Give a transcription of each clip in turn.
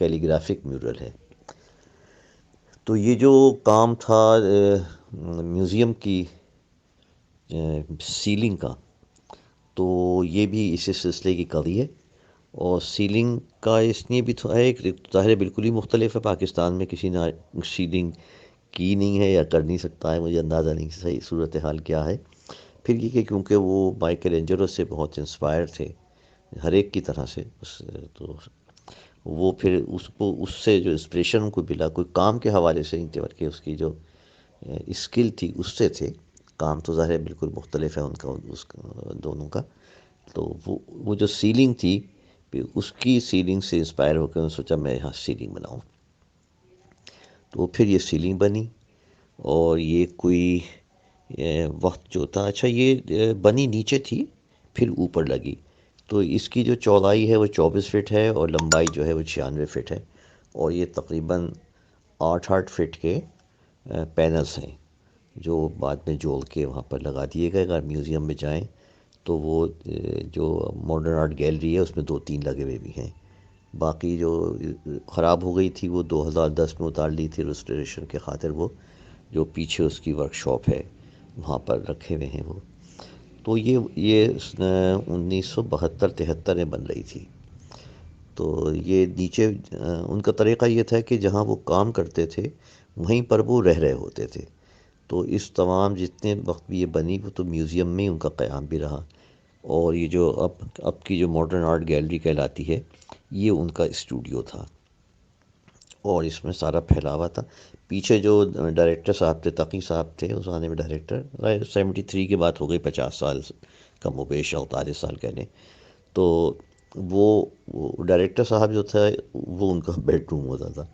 کیلیگرافک میورل ہے. تو یہ جو کام تھا میوزیم کی سیلنگ کا، تو یہ بھی اسی سلسلے کی قضیہ ہے. اور سیلنگ کا اس لیے بھی ہے ایک ظاہر بالکل ہی مختلف ہے. پاکستان میں کسی نے سیلنگ کی نہیں ہے یا کر نہیں سکتا ہے، مجھے اندازہ نہیں صحیح صورتحال کیا ہے. پھر یہ کہ کیونکہ وہ مائیکل اینجلو سے بہت انسپائر تھے ہر ایک کی طرح سے، تو وہ پھر اس کو اس سے جو انسپریشن کو ملا کوئی کام کے حوالے سے نہیں تھے، بلکہ اس کی جو اسکل تھی اس سے تھے. کام تو ظاہر بالکل مختلف ہے ان کا دونوں کا. تو وہ جو سیلنگ تھی، پھر اس کی سیلنگ سے انسپائر ہو کے انہوں نے سوچا میں یہاں سیلنگ بناؤں. تو پھر یہ سیلنگ بنی. اور یہ کوئی وقت جو تھا، اچھا یہ بنی نیچے تھی پھر اوپر لگی. تو اس کی جو چوڑائی ہے وہ 24 فٹ ہے اور لمبائی جو ہے وہ 96 فٹ ہے. اور یہ تقریباً 8 فٹ کے پینلز ہیں جو بعد میں جوڑ کے وہاں پر لگا دیے گئے. اگر میوزیم میں جائیں تو وہ جو ماڈرن آرٹ گیلری ہے اس میں 2-3 لگے ہوئے بھی ہیں. باقی جو خراب ہو گئی تھی وہ 2010 میں اتار لی تھی ریسٹوریشن کے خاطر. وہ جو پیچھے اس کی ورک شاپ ہے وہاں پر رکھے ہوئے ہیں وہ. تو یہ 1972-73 میں بن رہی تھی. تو یہ نیچے ان کا طریقہ یہ تھا کہ جہاں وہ کام کرتے تھے وہیں پر وہ رہ رہے ہوتے تھے. تو اس تمام جتنے وقت بھی یہ بنی وہ تو میوزیم میں ان کا قیام بھی رہا. اور یہ جو اب کی جو ماڈرن آرٹ گیلری کہلاتی ہے یہ ان کا اسٹوڈیو تھا اور اس میں سارا پھیلاوا تھا. پیچھے جو ڈائریکٹر صاحب تھے، تقی صاحب تھے اس زمانے میں ڈائریکٹر، 73 کی بات ہو گئی، 50 سال کم و بیش 48 سال کہہ لیں. تو وہ ڈائریکٹر صاحب جو تھا وہ ان کا بیڈ روم ہوتا تھا.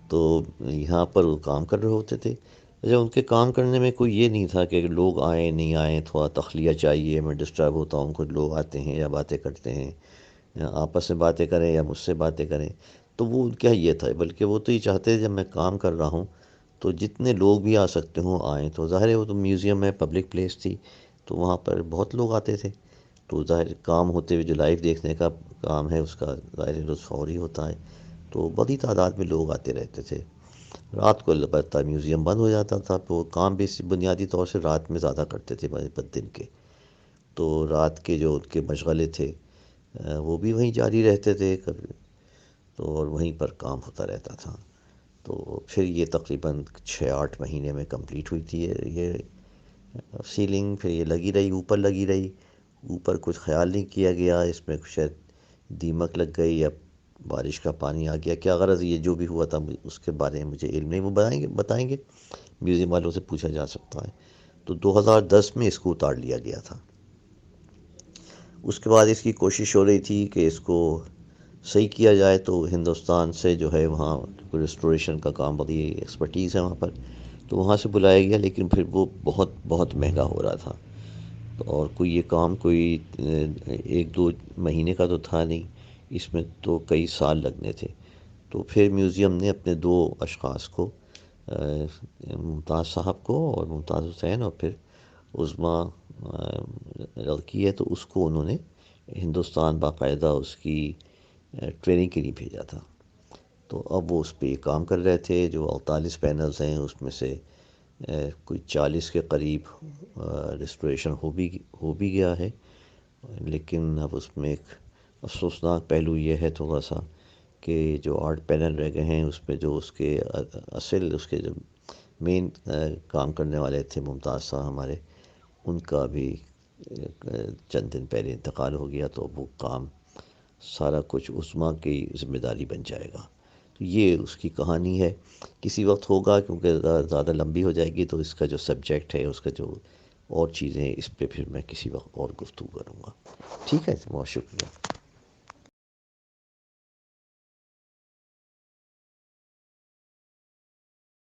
تو یہاں پر وہ کام کر رہے ہوتے تھے. اچھا ان کے کام کرنے میں کوئی یہ نہیں تھا کہ لوگ آئیں نہیں آئیں، تھوڑا تخلیہ چاہیے، میں ڈسٹرب ہوتا ہوں، کچھ لوگ آتے ہیں یا باتیں کرتے ہیں، یا آپس میں باتیں کریں یا مجھ سے باتیں کریں. تو وہ کیا یہ تھا، بلکہ وہ تو یہ چاہتے جب میں کام کر رہا ہوں تو جتنے لوگ بھی آ سکتے ہوں آئیں. تو ظاہر ہے وہ تو میوزیم ہے، پبلک پلیس تھی، تو وہاں پر بہت لوگ آتے تھے. تو ظاہر کام ہوتے ہوئے جو لائیو دیکھنے کا کام ہے اس کا ظاہر لطف فوری ہوتا ہے. تو بڑی تعداد میں لوگ آتے رہتے تھے. رات کو البتہ میوزیم بند ہو جاتا تھا. تو کام بھی بنیادی طور سے رات میں زیادہ کرتے تھے دن کے. تو رات کے جو ان کے مشغلے تھے وہ بھی وہیں جاری رہتے تھے کبھی، تو اور وہیں پر کام ہوتا رہتا تھا. تو پھر یہ تقریباً 6-8 مہینے میں کمپلیٹ ہوئی تھی یہ سیلنگ. پھر یہ لگی رہی، اوپر لگی رہی. اوپر کچھ خیال نہیں کیا گیا، اس میں شاید دیمک لگ گئی یا بارش کا پانی آ گیا، کیا غرض یہ جو بھی ہوا تھا اس کے بارے میں مجھے علم نہیں. وہ بتائیں گے میوزیم والوں سے پوچھا جا سکتا ہے. تو 2010 میں اس کو اتار لیا گیا تھا. اس کے بعد اس کی کوشش ہو رہی تھی کہ اس کو صحیح کیا جائے. تو ہندوستان سے جو ہے وہاں ریسٹوریشن کا کام بڑی ایکسپرٹیز ہے وہاں پر، تو وہاں سے بلایا گیا. لیکن پھر وہ بہت بہت مہنگا ہو رہا تھا. اور کوئی یہ کام کوئی 1-2 مہینے کا تو تھا نہیں، اس میں تو کئی سال لگنے تھے. تو پھر میوزیم نے اپنے 2 اشخاص کو، ممتاز صاحب کو اور ممتاز حسین، اور پھر عظمیٰ لڑکی ہے تو اس کو انہوں نے ہندوستان باقاعدہ اس کی ٹریننگ کے لیے بھیجا تھا. تو اب وہ اس پہ کام کر رہے تھے. جو 48 پینلز ہیں اس میں سے کوئی 40 کے قریب ریسٹوریشن ہو بھی گیا ہے. لیکن اب اس میں ایک افسوسناک پہلو یہ ہے تھوڑا سا کہ جو 8 پینل رہ گئے ہیں اس پہ جو اس کے اس کے جو مین کام کرنے والے تھے ممتاز صاحب ہمارے، ان کا بھی چند دن پہلے انتقال ہو گیا. تو وہ کام سارا کچھ عظمیٰ کی ذمہ داری بن جائے گا. تو یہ اس کی کہانی ہے. کسی وقت ہوگا کیونکہ زیادہ لمبی ہو جائے گی تو اس کا جو سبجیکٹ ہے، اس کا جو اور چیزیں، اس پہ پھر میں کسی وقت اور گفتگو کروں گا. ٹھیک ہے، بہت شکریہ.